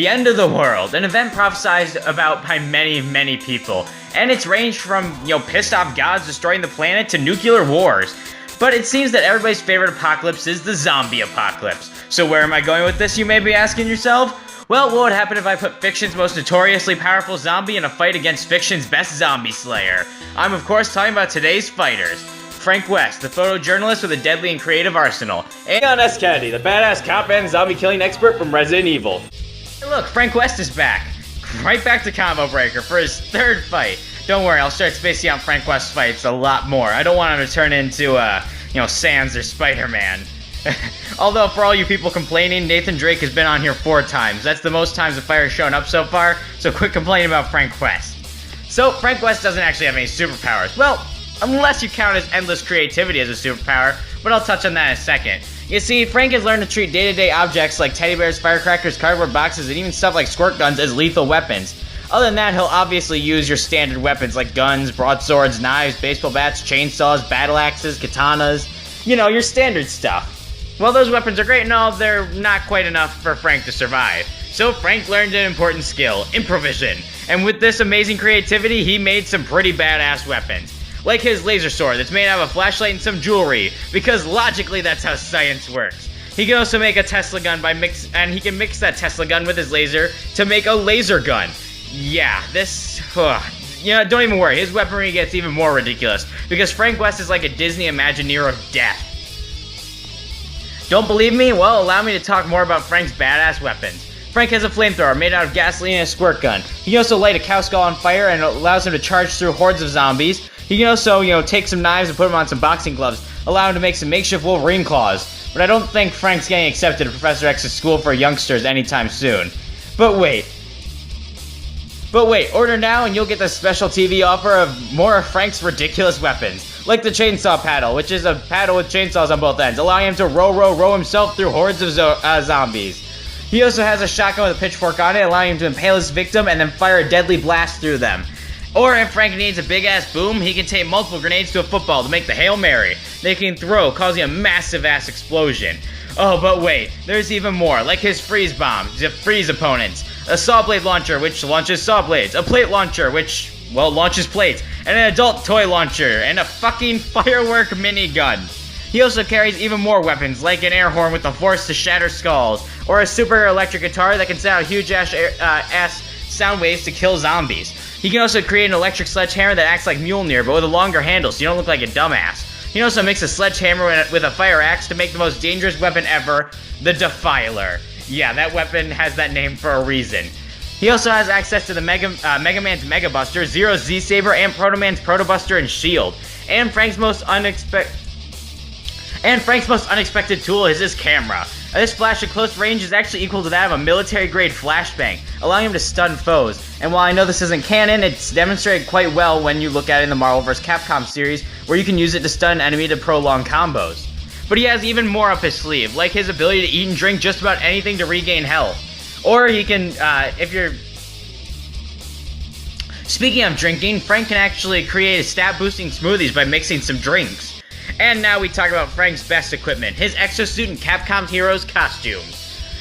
The end of the world, an event prophesied about by many, many people, and it's ranged from, pissed off gods destroying the planet to nuclear wars. But it seems that everybody's favorite apocalypse is the zombie apocalypse. So where am I going with this, you may be asking yourself? Well, what would happen if I put fiction's most notoriously powerful zombie in a fight against fiction's best zombie slayer? I'm of course talking about today's fighters. Frank West, the photojournalist with a deadly and creative arsenal. And Leon S. Kennedy, the badass cop and zombie killing expert from Resident Evil. look, Frank West is back. Right back to Combo Breaker for his third fight. Don't worry, I'll start spacing out Frank West's fights a lot more. I don't want him to turn into, Sans or Spider-Man. Although, for all you people complaining, Nathan Drake has been on here 4 times. That's the most times the fighter's shown up so far, so quit complaining about Frank West. So, Frank West doesn't actually have any superpowers. Well, unless you count his endless creativity as a superpower, but I'll touch on that in a second. You see, Frank has learned to treat day-to-day objects like teddy bears, firecrackers, cardboard boxes, and even stuff like squirt guns as lethal weapons. Other than that, he'll obviously use your standard weapons like guns, broadswords, knives, baseball bats, chainsaws, battle axes, katanas, your standard stuff. While those weapons are great and all, they're not quite enough for Frank to survive. So Frank learned an important skill, improvisation. And with this amazing creativity, he made some pretty badass weapons. Like his laser sword that's made out of a flashlight and some jewelry, because logically that's how science works. He can also make a Tesla gun and he can mix that Tesla gun with his laser to make a laser gun. Yeah, don't even worry, his weaponry gets even more ridiculous, because Frank West is like a Disney Imagineer of death. Don't believe me? Well, allow me to talk more about Frank's badass weapons. Frank has a flamethrower made out of gasoline and a squirt gun. He can also light a cow skull on fire and it allows him to charge through hordes of zombies. He can also, take some knives and put them on some boxing gloves, allow him to make some makeshift Wolverine claws. But I don't think Frank's getting accepted to Professor X's school for youngsters anytime soon. But wait, order now and you'll get the special TV offer of more of Frank's ridiculous weapons. Like the chainsaw paddle, which is a paddle with chainsaws on both ends, allowing him to row himself through hordes of zombies. He also has a shotgun with a pitchfork on it, allowing him to impale his victim and then fire a deadly blast through them. Or if Frank needs a big-ass boom, he can take multiple grenades to a football to make the Hail Mary. They can throw, causing a massive-ass explosion. Oh, but wait, there's even more, like his freeze bomb to freeze opponents, a saw blade launcher, which launches saw blades, a plate launcher, which, launches plates, and an adult toy launcher, and a fucking firework minigun. He also carries even more weapons, like an air horn with the force to shatter skulls, or a super electric guitar that can send out huge-ass sound waves to kill zombies. He can also create an electric sledgehammer that acts like Mjolnir, but with a longer handle, so you don't look like a dumbass. He can also mix a sledgehammer with a fire axe to make the most dangerous weapon ever, the Defiler. Yeah, that weapon has that name for a reason. He also has access to the Mega Man's Mega Buster, Zero's Z-Saber, and Proto Man's Proto Buster and Shield. And Frank's most unexpected tool is his camera. This flash at close range is actually equal to that of a military-grade flashbang, allowing him to stun foes. And while I know this isn't canon, it's demonstrated quite well when you look at it in the Marvel vs. Capcom series, where you can use it to stun an enemy to prolong combos. But he has even more up his sleeve, like his ability to eat and drink just about anything to regain health. Or he can, Speaking of drinking, Frank can actually create stat-boosting smoothies by mixing some drinks. And now we talk about Frank's best equipment, his exosuit and Capcom Heroes costumes.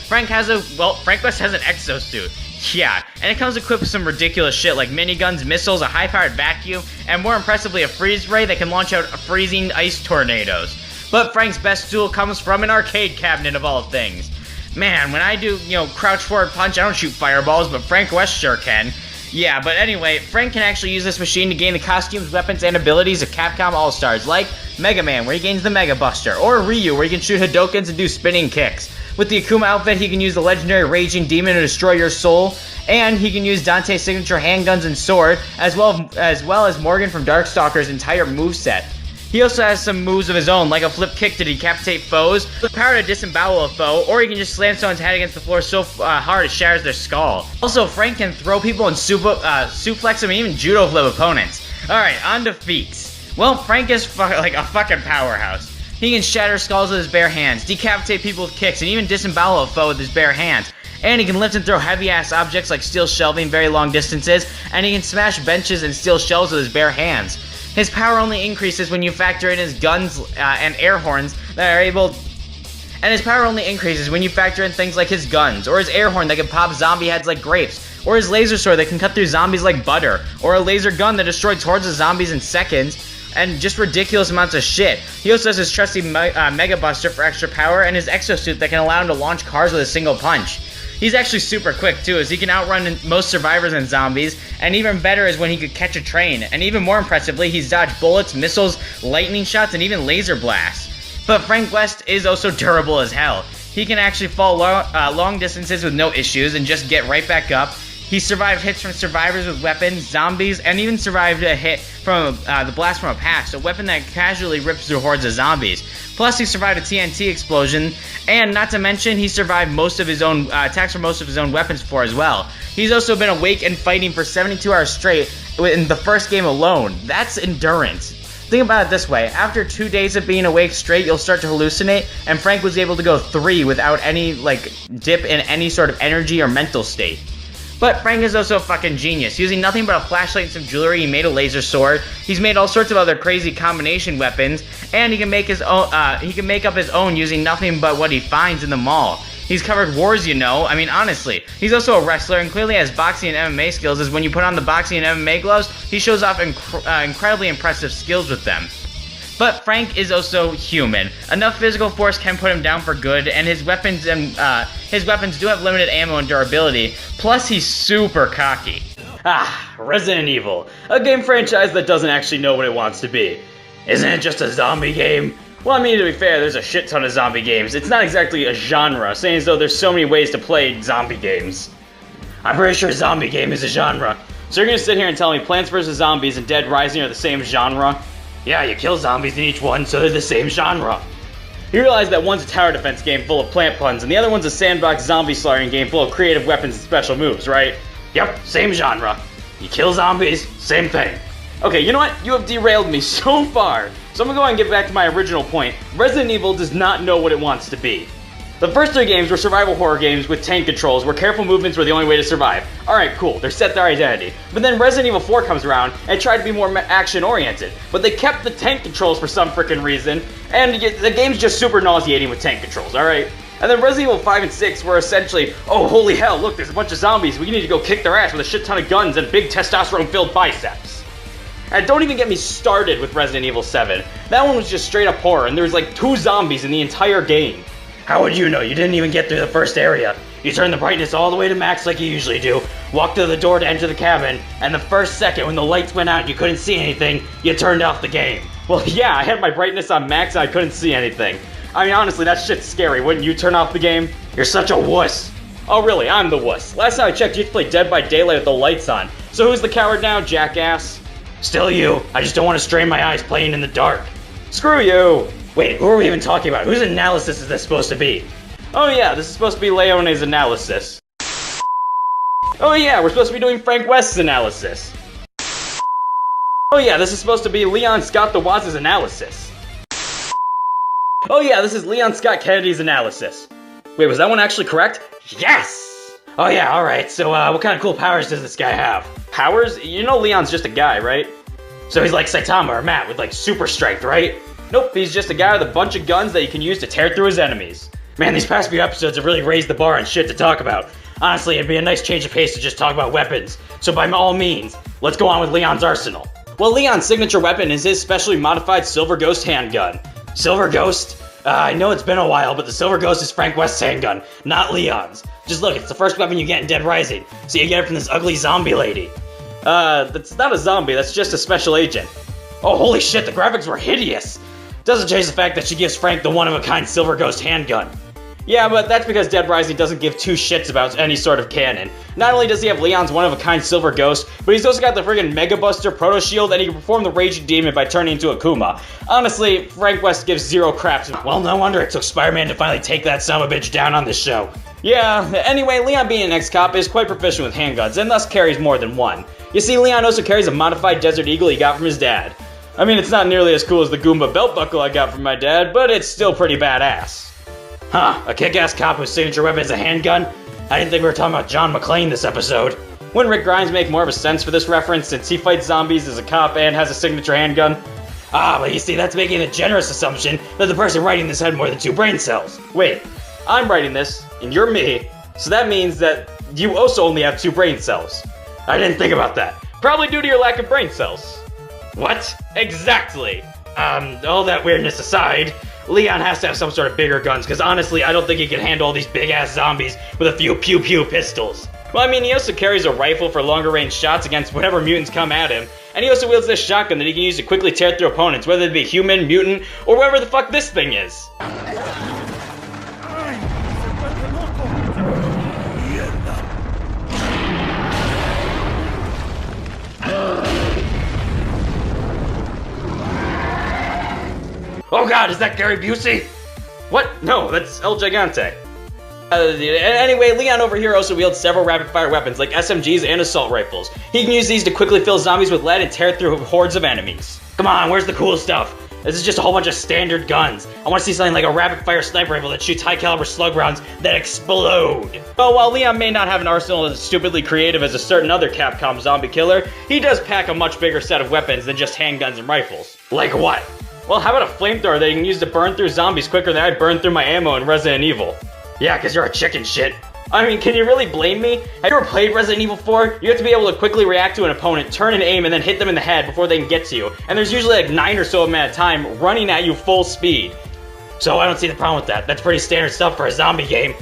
Frank West has an exosuit. Yeah, and it comes equipped with some ridiculous shit like miniguns, missiles, a high-powered vacuum, and more impressively a freeze ray that can launch out freezing ice tornadoes. But Frank's best tool comes from an arcade cabinet of all things. Man, when I do, crouch forward punch, I don't shoot fireballs, but Frank West sure can. Yeah, but anyway, Frank can actually use this machine to gain the costumes, weapons, and abilities of Capcom All-Stars, like Mega Man, where he gains the Mega Buster, or Ryu, where he can shoot Hadokens and do spinning kicks. With the Akuma outfit, he can use the legendary Raging Demon to destroy your soul, and he can use Dante's signature handguns and sword, as well as Morgan from Darkstalker's entire moveset. He also has some moves of his own, like a flip kick to decapitate foes, the power to disembowel a foe, or he can just slam someone's head against the floor so hard it shatters their skull. Also, Frank can throw people and suplex them and even judo flip opponents. Alright, on to feats. Well, Frank is like a fucking powerhouse. He can shatter skulls with his bare hands, decapitate people with kicks, and even disembowel a foe with his bare hands. And he can lift and throw heavy-ass objects like steel shelving very long distances, and he can smash benches and steel shelves with his bare hands. His power only increases when you factor in his guns and air horns that are able and his power only increases when you factor in things like his guns, or his air horn that can pop zombie heads like grapes, or his laser sword that can cut through zombies like butter, or a laser gun that destroys hordes of zombies in seconds, and just ridiculous amounts of shit. He also has his trusty Mega Buster for extra power, and his exosuit that can allow him to launch cars with a single punch. He's actually super quick too, as he can outrun most survivors and zombies, and even better is when he could catch a train, and even more impressively, he's dodged bullets, missiles, lightning shots, and even laser blasts. But Frank West is also durable as hell. He can actually fall long distances with no issues and just get right back up. He survived hits from survivors with weapons, zombies, and even survived a hit from the blast from a pack, a weapon that casually rips through hordes of zombies. Plus, he survived a TNT explosion, and not to mention, he survived most of his own attacks from most of his own weapons before as well. He's also been awake and fighting for 72 hours straight in the first game alone. That's endurance. Think about it this way, after 2 days of being awake straight, you'll start to hallucinate, and Frank was able to go 3 without any, dip in any sort of energy or mental state. But Frank is also a fucking genius. Using nothing but a flashlight and some jewelry, he made a laser sword. He's made all sorts of other crazy combination weapons, and he can make his own. He can make up his own using nothing but what he finds in the mall. He's covered wars, you know. I mean, honestly. He's also a wrestler and clearly has boxing and MMA skills. As when you put on the boxing and MMA gloves, he shows off incredibly impressive skills with them. But Frank is also human. Enough physical force can put him down for good, and his weapons do have limited ammo and durability. Plus, he's super cocky. Resident Evil, a game franchise that doesn't actually know what it wants to be. Isn't it just a zombie game? Well, I mean, to be fair, there's a shit ton of zombie games. It's not exactly a genre, saying as though there's so many ways to play zombie games. I'm pretty sure zombie game is a genre. So you're gonna sit here and tell me Plants vs. Zombies and Dead Rising are the same genre? Yeah, you kill zombies in each one, so they're the same genre. You realize that one's a tower defense game full of plant puns, and the other one's a sandbox zombie slaughtering game full of creative weapons and special moves, right? Yep, same genre. You kill zombies, same thing. Okay, you know what? You have derailed me so far. So I'm gonna go ahead and get back to my original point. Resident Evil does not know what it wants to be. The first 3 games were survival horror games with tank controls where careful movements were the only way to survive. Alright, cool, they're set their identity. But then Resident Evil 4 comes around and tried to be more action-oriented. But they kept the tank controls for some frickin' reason, and the game's just super nauseating with tank controls, alright? And then Resident Evil 5 and 6 were essentially, oh holy hell, look, there's a bunch of zombies, we need to go kick their ass with a shit ton of guns and big testosterone-filled biceps. And don't even get me started with Resident Evil 7. That one was just straight up horror, and there was like 2 zombies in the entire game. How would you know? You didn't even get through the first area. You turned the brightness all the way to max like you usually do, walked to the door to enter the cabin, and the first second when the lights went out and you couldn't see anything, you turned off the game. Well, yeah, I had my brightness on max and I couldn't see anything. I mean, honestly, that shit's scary. Wouldn't you turn off the game? You're such a wuss. Oh, really? I'm the wuss. Last time I checked, you had to play Dead by Daylight with the lights on. So who's the coward now, jackass? Still you. I just don't want to strain my eyes playing in the dark. Screw you. Wait, who are we even talking about? Whose analysis is this supposed to be? Oh yeah, this is supposed to be Leone's analysis. Oh yeah, we're supposed to be doing Frank West's analysis. Oh yeah, this is supposed to be Leon Scott the Waz's analysis. Oh yeah, this is Leon Scott Kennedy's analysis. Wait, was that one actually correct? Yes! Oh yeah, alright, so what kind of cool powers does this guy have? Powers? You know Leon's just a guy, right? So he's like Saitama or Matt with like super strength, right? Nope, he's just a guy with a bunch of guns that he can use to tear through his enemies. Man, these past few episodes have really raised the bar on shit to talk about. Honestly, it'd be a nice change of pace to just talk about weapons. So by all means, let's go on with Leon's arsenal. Well, Leon's signature weapon is his specially modified Silver Ghost handgun. Silver Ghost? I know it's been a while, but the Silver Ghost is Frank West's handgun, not Leon's. Just look, it's the first weapon you get in Dead Rising, so you get it from this ugly zombie lady. That's not a zombie, that's just a special agent. Oh, holy shit, the graphics were hideous! Doesn't change the fact that she gives Frank the one-of-a-kind Silver Ghost handgun. Yeah, but that's because Dead Rising doesn't give 2 shits about any sort of canon. Not only does he have Leon's one-of-a-kind Silver Ghost, but he's also got the friggin' Mega Buster Proto Shield, and he can perform the Raging Demon by turning into a Kuma. Honestly, Frank West gives 0 craps. Well, no wonder it took Spider-Man to finally take that son of a bitch down on this show. Yeah, anyway, Leon being an ex-cop is quite proficient with handguns, and thus carries more than one. You see, Leon also carries a modified Desert Eagle he got from his dad. I mean, it's not nearly as cool as the Goomba belt buckle I got from my dad, but it's still pretty badass. Huh, a kick-ass cop whose signature weapon is a handgun? I didn't think we were talking about John McClane this episode. Wouldn't Rick Grimes make more of a sense for this reference since he fights zombies as a cop and has a signature handgun? Ah, but you see, that's making a generous assumption that the person writing this had more than 2 brain cells. Wait, I'm writing this, and you're me, so that means that you also only have 2 brain cells. I didn't think about that. Probably due to your lack of brain cells. What? Exactly. All that weirdness aside, Leon has to have some sort of bigger guns, because honestly, I don't think he can handle all these big-ass zombies with a few pew-pew pistols. Well, I mean, he also carries a rifle for longer-range shots against whatever mutants come at him, and he also wields this shotgun that he can use to quickly tear through opponents, whether it be human, mutant, or whatever the fuck this thing is. Oh god, is that Gary Busey? What? No, that's El Gigante. Anyway, Leon over here also wields several rapid-fire weapons, like SMGs and assault rifles. He can use these to quickly fill zombies with lead and tear through hordes of enemies. Come on, where's the cool stuff? This is just a whole bunch of standard guns. I want to see something like a rapid-fire sniper rifle that shoots high-caliber slug rounds that explode. Well, while Leon may not have an arsenal as stupidly creative as a certain other Capcom zombie killer, he does pack a much bigger set of weapons than just handguns and rifles. Like what? Well, how about a flamethrower that you can use to burn through zombies quicker than I burn through my ammo in Resident Evil? Yeah, because you're a chicken shit. I mean, can you really blame me? Have you ever played Resident Evil 4? You have to be able to quickly react to an opponent, turn and aim, and then hit them in the head before they can get to you. And there's usually like 9 or so of them at a time running at you full speed. So I don't see the problem with that. That's pretty standard stuff for a zombie game.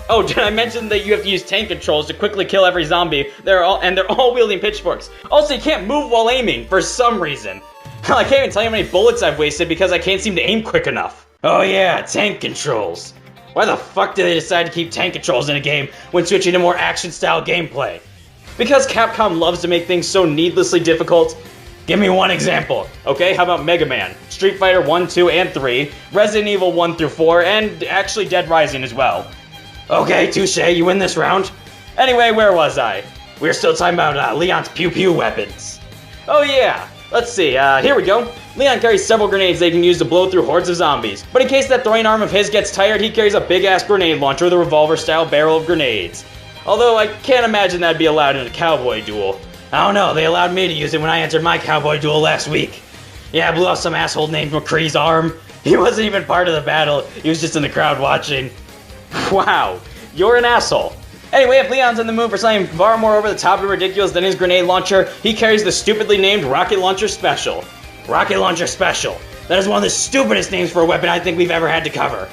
Oh, did I mention that you have to use tank controls to quickly kill every zombie? They're all wielding pitchforks. Also, you can't move while aiming for some reason. I can't even tell you how many bullets I've wasted because I can't seem to aim quick enough. Oh yeah, tank controls. Why the fuck did they decide to keep tank controls in a game when switching to more action-style gameplay? Because Capcom loves to make things so needlessly difficult. Give me one example, okay? How about Mega Man, Street Fighter 1, 2, and 3, Resident Evil 1 through 4, and actually Dead Rising as well. Okay, touche, you win this round. Anyway, where was I? We were still talking about Leon's pew-pew weapons. Oh yeah. Let's see, here we go. Leon carries several grenades they can use to blow through hordes of zombies. But in case that throwing arm of his gets tired, he carries a big-ass grenade launcher with a revolver-style barrel of grenades. Although I can't imagine that'd be allowed in a cowboy duel. I don't know, they allowed me to use it when I entered my cowboy duel last week. Yeah, I blew off some asshole named McCree's arm. He wasn't even part of the battle, he was just in the crowd watching. Wow, you're an asshole. Anyway, if Leon's in the mood for something far more over the top and ridiculous than his grenade launcher, he carries the stupidly named Rocket Launcher Special. Rocket Launcher Special. That is one of the stupidest names for a weapon I think we've ever had to cover.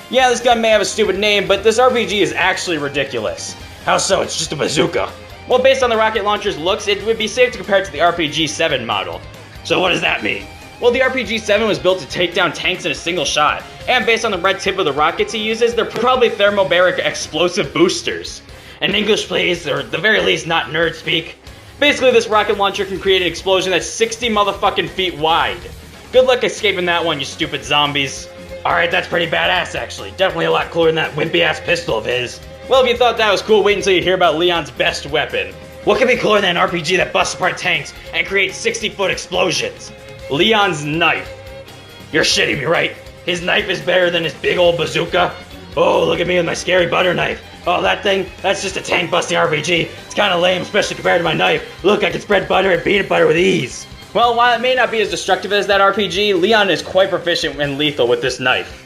Yeah, this gun may have a stupid name, but this RPG is actually ridiculous. How so? It's just a bazooka. Well, based on the rocket launcher's looks, it would be safe to compare it to the RPG-7 model. So what does that mean? Well, the RPG-7 was built to take down tanks in a single shot, and based on the red tip of the rockets he uses, they're probably thermobaric explosive boosters. In English, please, or at the very least, not nerd speak. Basically, this rocket launcher can create an explosion that's 60 motherfucking feet wide. Good luck escaping that one, you stupid zombies. Alright, that's pretty badass, actually. Definitely a lot cooler than that wimpy-ass pistol of his. Well, if you thought that was cool, wait until you hear about Leon's best weapon. What could be cooler than an RPG that busts apart tanks and creates 60-foot explosions? Leon's knife. You're shitting me, right? His knife is better than his big old bazooka? Oh, look at me with my scary butter knife. Oh, that thing? That's just a tank-busting RPG. It's kinda lame, especially compared to my knife. Look, I can spread butter and peanut butter with ease. Well, while it may not be as destructive as that RPG, Leon is quite proficient and lethal with this knife.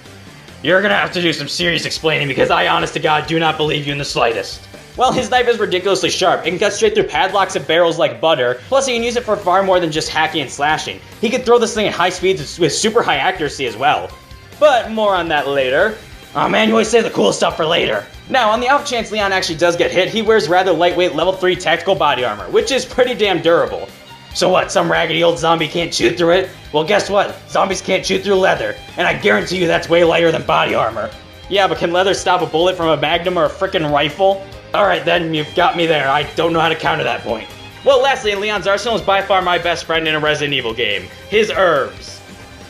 You're gonna have to do some serious explaining because I, honest to God, do not believe you in the slightest. Well, his knife is ridiculously sharp. It can cut straight through padlocks and barrels like butter. Plus, he can use it for far more than just hacking and slashing. He can throw this thing at high speeds with super high accuracy as well. But more on that later. Oh man, you always say the cool stuff for later. Now, on the off chance Leon actually does get hit, he wears rather lightweight level 3 tactical body armor, which is pretty damn durable. So what, some raggedy old zombie can't shoot through it? Well, guess what? Zombies can't shoot through leather, and I guarantee you that's way lighter than body armor. Yeah, but can leather stop a bullet from a magnum or a frickin' rifle? Alright then, you've got me there. I don't know how to counter that point. Well, lastly, in Leon's arsenal is by far my best friend in a Resident Evil game. His herbs.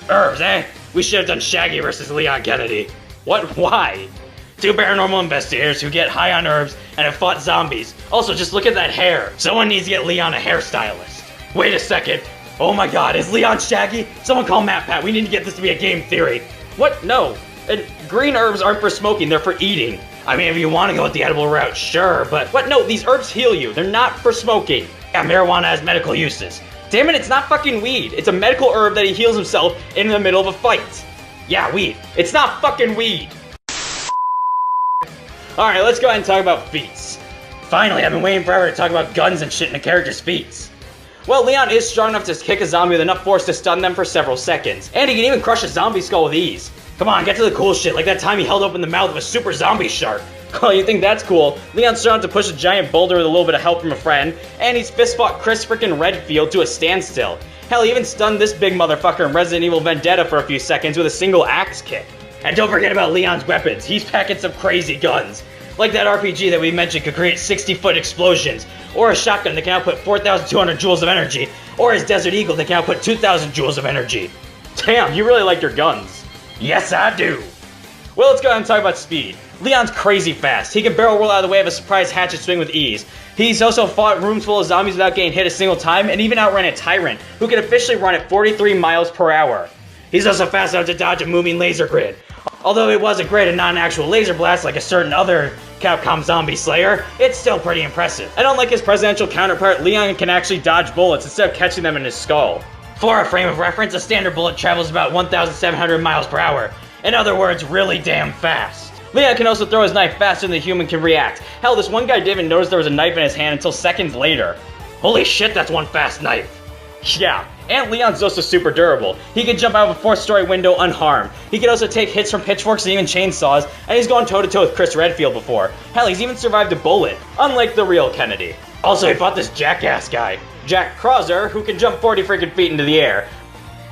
Herbs, eh? We should have done Shaggy versus Leon Kennedy. What? Why? Two paranormal investigators who get high on herbs and have fought zombies. Also, just look at that hair. Someone needs to get Leon a hairstylist. Wait a second. Oh my god, is Leon Shaggy? Someone call MatPat. We need to get this to be a game theory. What? No. And green herbs aren't for smoking, they're for eating. I mean, if you want to go with the edible route, sure, but... What? No, these herbs heal you. They're not for smoking. Yeah, marijuana has medical uses. Damn it, it's not fucking weed. It's a medical herb that he heals himself in the middle of a fight. Yeah, weed. It's not fucking weed. Alright, let's go ahead and talk about feats. Finally, I've been waiting forever to talk about guns and shit in a character's feats. Well, Leon is strong enough to kick a zombie with enough force to stun them for several seconds. And he can even crush a zombie skull with ease. Come on, get to the cool shit, like that time he held open the mouth of a super zombie shark. Oh, you think that's cool? Leon's strong enough to push a giant boulder with a little bit of help from a friend, and he's fist fought Chris frickin' Redfield to a standstill. Hell, he even stunned this big motherfucker in Resident Evil Vendetta for a few seconds with a single axe kick. And don't forget about Leon's weapons, he's packing some crazy guns. Like that RPG that we mentioned could create 60-foot explosions, or a shotgun that can output 4,200 joules of energy, or his Desert Eagle that can output 2,000 joules of energy. Damn, you really like your guns. Yes, I do. Well, let's go ahead and talk about speed. Leon's crazy fast. He can barrel roll out of the way of a surprise hatchet swing with ease. He's also fought rooms full of zombies without getting hit a single time, and even outran a tyrant, who can officially run at 43 miles per hour. He's also fast enough to dodge a moving laser grid. Although it was a grid and not an actual laser blast like a certain other Capcom zombie slayer, it's still pretty impressive. And unlike his presidential counterpart, Leon can actually dodge bullets instead of catching them in his skull. For a frame of reference, a standard bullet travels about 1,700 miles per hour. In other words, really damn fast. Leon can also throw his knife faster than the human can react. Hell, this one guy didn't even notice there was a knife in his hand until seconds later. Holy shit, that's one fast knife. Yeah, and Leon's also super durable. He can jump out of a 4th-story window unharmed. He can also take hits from pitchforks and even chainsaws, and he's gone toe-to-toe with Chris Redfield before. Hell, he's even survived a bullet, unlike the real Kennedy. Also, he fought this jackass guy, Jack Krauser, who can jump 40 freaking feet into the air.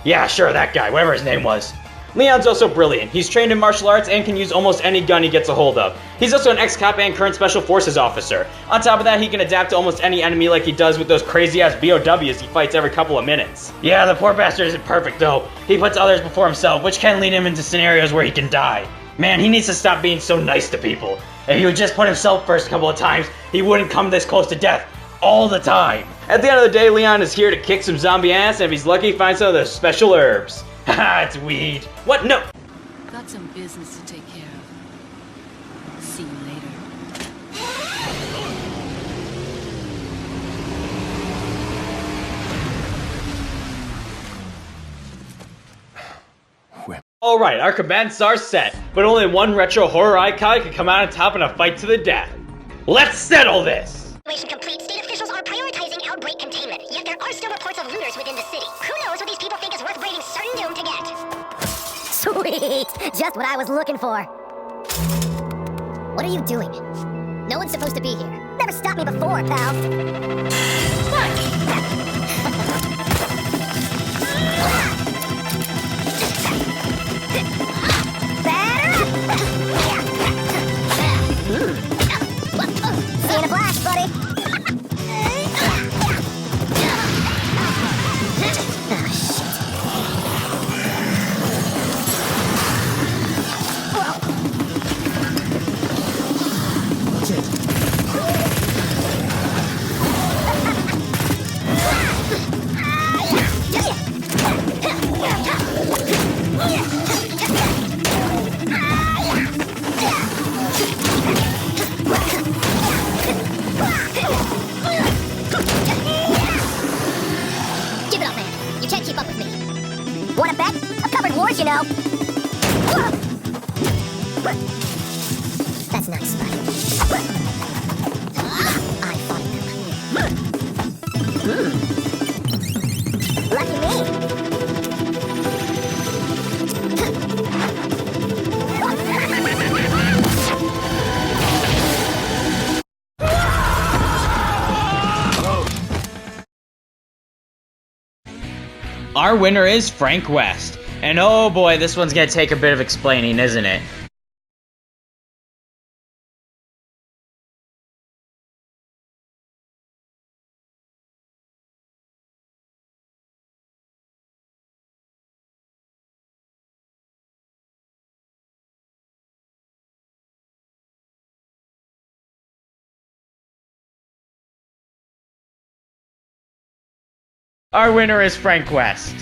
Yeah, sure, that guy, whatever his name was. Leon's also brilliant. He's trained in martial arts and can use almost any gun he gets a hold of. He's also an ex-cop and current special forces officer. On top of that, he can adapt to almost any enemy like he does with those crazy-ass BOWs he fights every couple of minutes. Yeah, the poor bastard isn't perfect though. He puts others before himself, which can lead him into scenarios where he can die. Man, he needs to stop being so nice to people. If he would just put himself first a couple of times, he wouldn't come this close to death all the time. At the end of the day, Leon is here to kick some zombie ass, and if he's lucky, find some of those special herbs. Haha, it's weed. What? No! Got some business to take care of. See you later. Alright, our combatants are set, but only one retro horror icon can come out on top in a fight to the death. Let's settle this! Mission complete. State officials are prioritizing outbreak containment, yet there are still reports of looters within the city. Who knows what these people think is worth braving certain doom to get? Sweet! Just what I was looking for. What are you doing? No one's supposed to be here. Never stopped me before, pal. See you in a flash, buddy. Give it up, man. You can't keep up with me. Wanna bet? I've covered wars, you know. That's nice, buddy. I fought them. Lucky me. Our winner is Frank West. And oh boy, this one's gonna take a bit of explaining, isn't it? Our winner is Frank West.